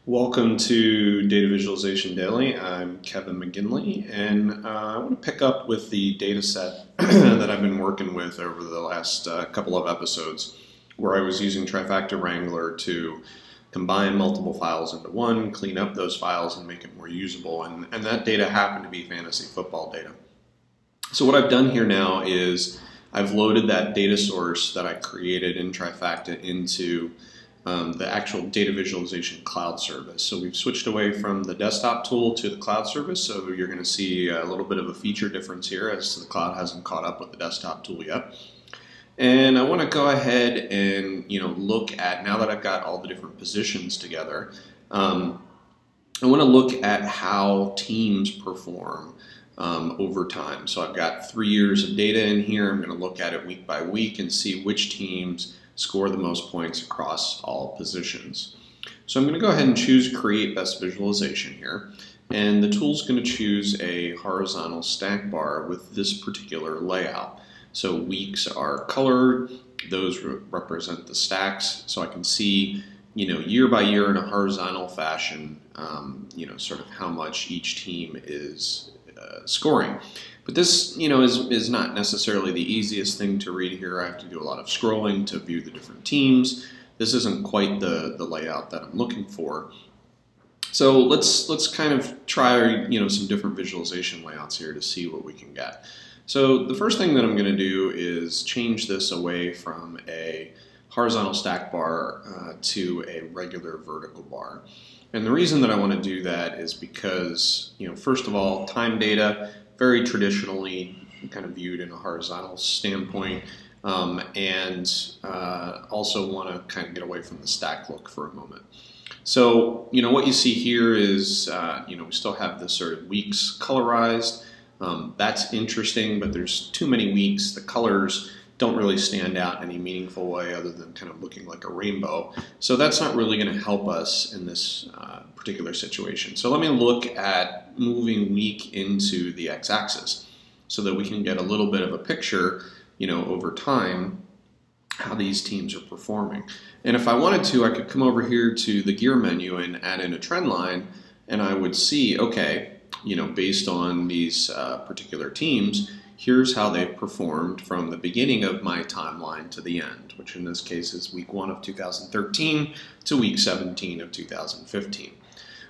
Welcome to Data Visualization Daily. I'm Kevin McGinley, and I want to pick up with the data set that I've been working with over the last couple of episodes, where I was using Trifactor Wrangler to combine multiple files into one, clean up those files, and make it more usable. And that data happened to be fantasy football data. So what I've done here now is I've loaded that data source that I created in Trifacta into the actual data visualization cloud service. So we've switched away from the desktop tool to the cloud service, so you're going to see a little bit of a feature difference here as the cloud hasn't caught up with the desktop tool yet. And I want to go ahead and look at, now that I've got all the different positions together, I want to look at how teams perform over time. So I've got 3 years of data in here. I'm going to look at it week by week and see which teams score the most points across all positions. So I'm going to go ahead and choose Create Best Visualization here, and the tool's going to choose a horizontal stack bar with this particular layout. So weeks are colored, those represent the stacks, so I can see year by year in a horizontal fashion, sort of how much each team is scoring. But this, is not necessarily the easiest thing to read here. I have to do a lot of scrolling to view the different teams. This isn't quite the layout that I'm looking for. So let's kind of try, some different visualization layouts here to see what we can get. So the first thing that I'm going to do is change this away from a horizontal stack bar to a regular vertical bar. And the reason that I want to do that is because, first of all, time data, very traditionally kind of viewed in a horizontal standpoint, and also want to kind of get away from the stack look for a moment. So, what you see here is, we still have this sort of weeks colorized. That's interesting, but there's too many weeks. The colors don't really stand out in any meaningful way other than kind of looking like a rainbow. So that's not really going to help us in this particular situation. So let me look at moving week into the x-axis so that we can get a little bit of a picture, over time, how these teams are performing. And if I wanted to, I could come over here to the gear menu and add in a trend line, and I would see, okay, based on these particular teams, here's how they've performed from the beginning of my timeline to the end, which in this case is week 1 of 2013 to week 17 of 2015.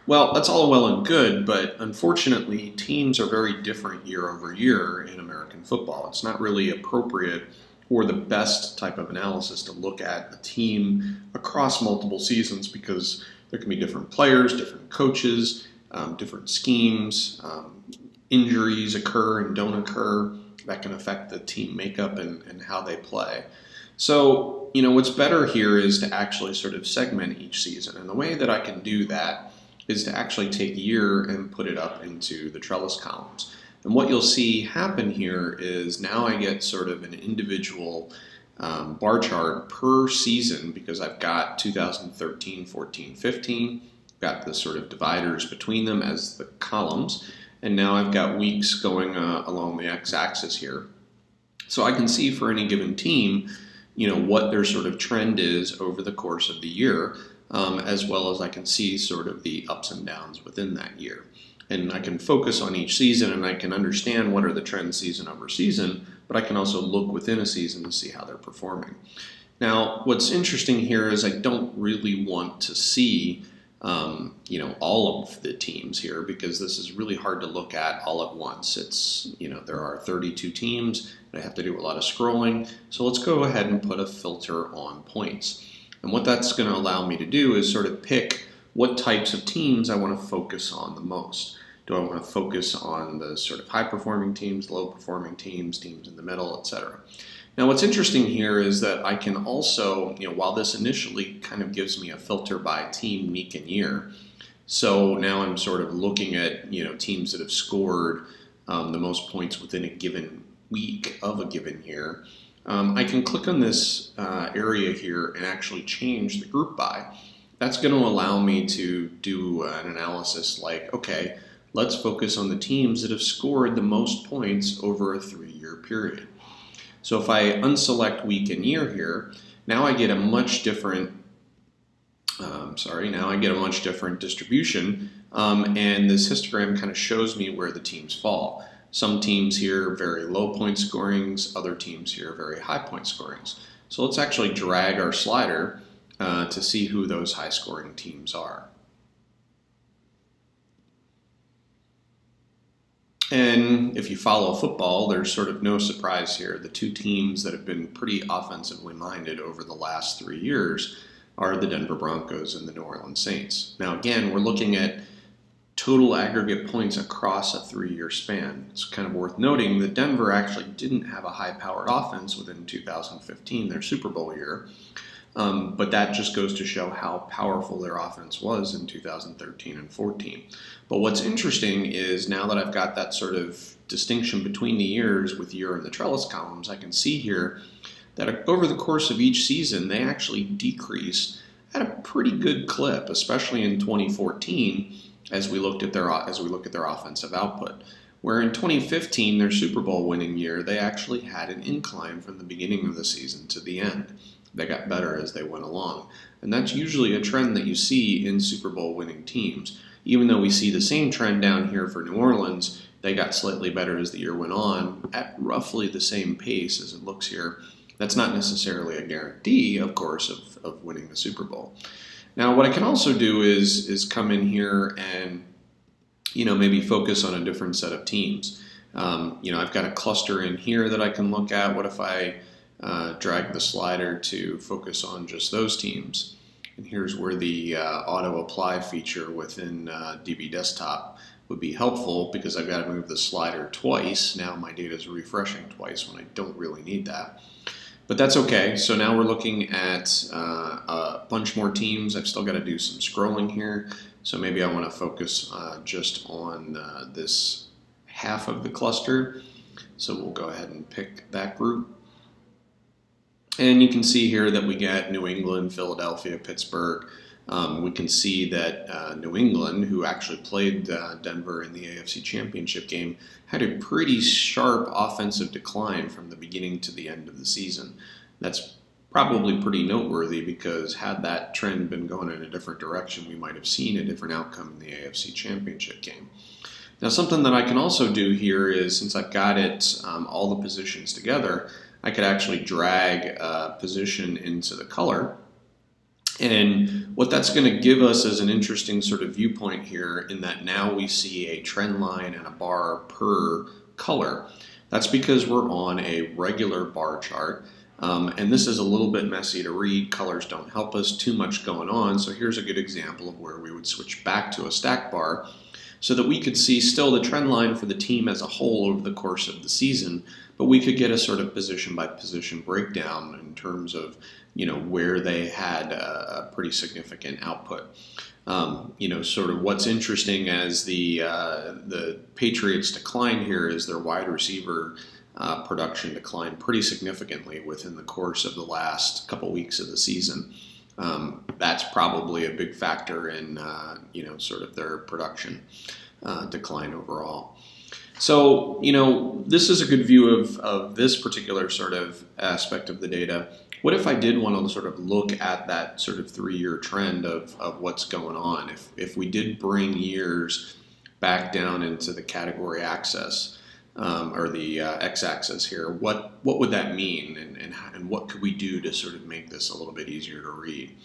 Well, that's all well and good, but unfortunately, teams are very different year over year in American football. It's not really appropriate or the best type of analysis to look at a team across multiple seasons because there can be different players, different coaches, different schemes, injuries occur and don't occur that can affect the team makeup and how they play. So, what's better here is to actually sort of segment each season. And the way that I can do that is to actually take year and put it up into the trellis columns. And what you'll see happen here is now I get sort of an individual bar chart per season because I've got 2013, 14, 15, got the sort of dividers between them as the columns. And now I've got weeks going along the x-axis here. So I can see for any given team, what their sort of trend is over the course of the year, as well as I can see sort of the ups and downs within that year. And I can focus on each season and I can understand what are the trends season over season, but I can also look within a season to see how they're performing. Now, what's interesting here is I don't really want to see all of the teams here because this is really hard to look at all at once. It's, there are 32 teams and I have to do a lot of scrolling. So let's go ahead and put a filter on points. And what that's going to allow me to do is sort of pick what types of teams I want to focus on the most. Do I want to focus on the sort of high performing teams, low performing teams, teams in the middle, etc. Now what's interesting here is that I can also, while this initially kind of gives me a filter by team, week, and year, so now I'm sort of looking at, teams that have scored the most points within a given week of a given year, I can click on this area here and actually change the group by. That's going to allow me to do an analysis like, okay, let's focus on the teams that have scored the most points over a 3-year period. So if I unselect week and year here, now I get a much different Sorry, now I get a much different distribution, and this histogram kind of shows me where the teams fall. Some teams here very low point scorings, other teams here very high point scorings. So let's actually drag our slider to see who those high scoring teams are. And if you follow football, there's sort of no surprise here. The two teams that have been pretty offensively minded over the last 3 years are the Denver Broncos and the New Orleans Saints. Now again, we're looking at total aggregate points across a 3-year span. It's kind of worth noting that Denver actually didn't have a high-powered offense within 2015, their Super Bowl year, but that just goes to show how powerful their offense was in 2013 and 14. But what's interesting is now that I've got that sort of distinction between the years with year in the trellis columns, I can see here that over the course of each season, they actually decrease at a pretty good clip, especially in 2014, as we look at their offensive output. Where in 2015, their Super Bowl winning year, they actually had an incline from the beginning of the season to the end. They got better as they went along. And that's usually a trend that you see in Super Bowl winning teams. Even though we see the same trend down here for New Orleans, they got slightly better as the year went on at roughly the same pace as it looks here. That's not necessarily a guarantee, of course, of winning the Super Bowl. Now, what I can also do is come in here and, maybe focus on a different set of teams. I've got a cluster in here that I can look at. What if I drag the slider to focus on just those teams? And here's where the auto apply feature within DB Desktop would be helpful, because I've got to move the slider twice. Now my data is refreshing twice when I don't really need that. But that's okay. So now we're looking at a bunch more teams. I've still got to do some scrolling here. So maybe I want to focus just on this half of the cluster. So we'll go ahead and pick that group. And you can see here that we get New England, Philadelphia, Pittsburgh. We can see that New England, who actually played Denver in the AFC Championship game, had a pretty sharp offensive decline from the beginning to the end of the season. That's probably pretty noteworthy, because had that trend been going in a different direction, we might have seen a different outcome in the AFC Championship game. Now, something that I can also do here is, since I've got it all the positions together, I could actually drag a position into the color. And what that's going to give us is an interesting sort of viewpoint here, in that now we see a trend line and a bar per color. That's because we're on a regular bar chart. And this is a little bit messy to read. Colors don't help us, too much going on. So here's a good example of where we would switch back to a stack bar, so that we could see still the trend line for the team as a whole over the course of the season, but we could get a sort of position by position breakdown in terms of, where they had a pretty significant output. Sort of what's interesting as the Patriots decline here is their wide receiver production declined pretty significantly within the course of the last couple weeks of the season. That's probably a big factor in, sort of their production decline overall. So, this is a good view of this particular sort of aspect of the data. What if I did want to sort of look at that sort of 3-year trend of what's going on? If we did bring years back down into the category axis, or the x-axis here, what would that mean, and what could we do to sort of make this a little bit easier to read?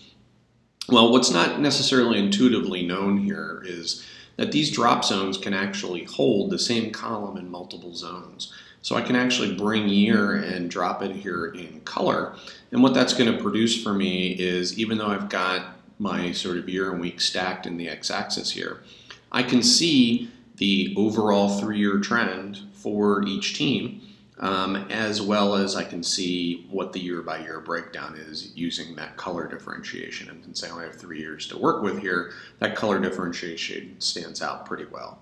Well, what's not necessarily intuitively known here is that these drop zones can actually hold the same column in multiple zones. So I can actually bring year and drop it here in color, and what that's going to produce for me is, even though I've got my sort of year and week stacked in the x-axis here, I can see the overall 3-year trend for each team, as well as I can see what the year-by-year breakdown is using that color differentiation. And since I only have 3 years to work with here, that color differentiation stands out pretty well.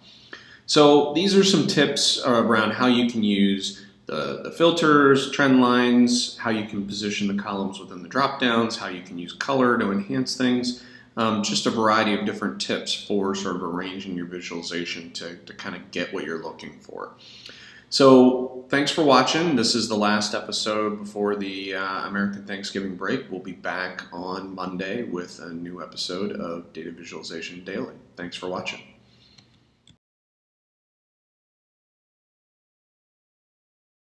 So these are some tips around how you can use the filters, trend lines, how you can position the columns within the drop-downs, how you can use color to enhance things. Just a variety of different tips for sort of arranging your visualization to kind of get what you're looking for. So thanks for watching. This is the last episode before the American Thanksgiving break. We'll be back on Monday with a new episode of Data Visualization Daily. Thanks for watching.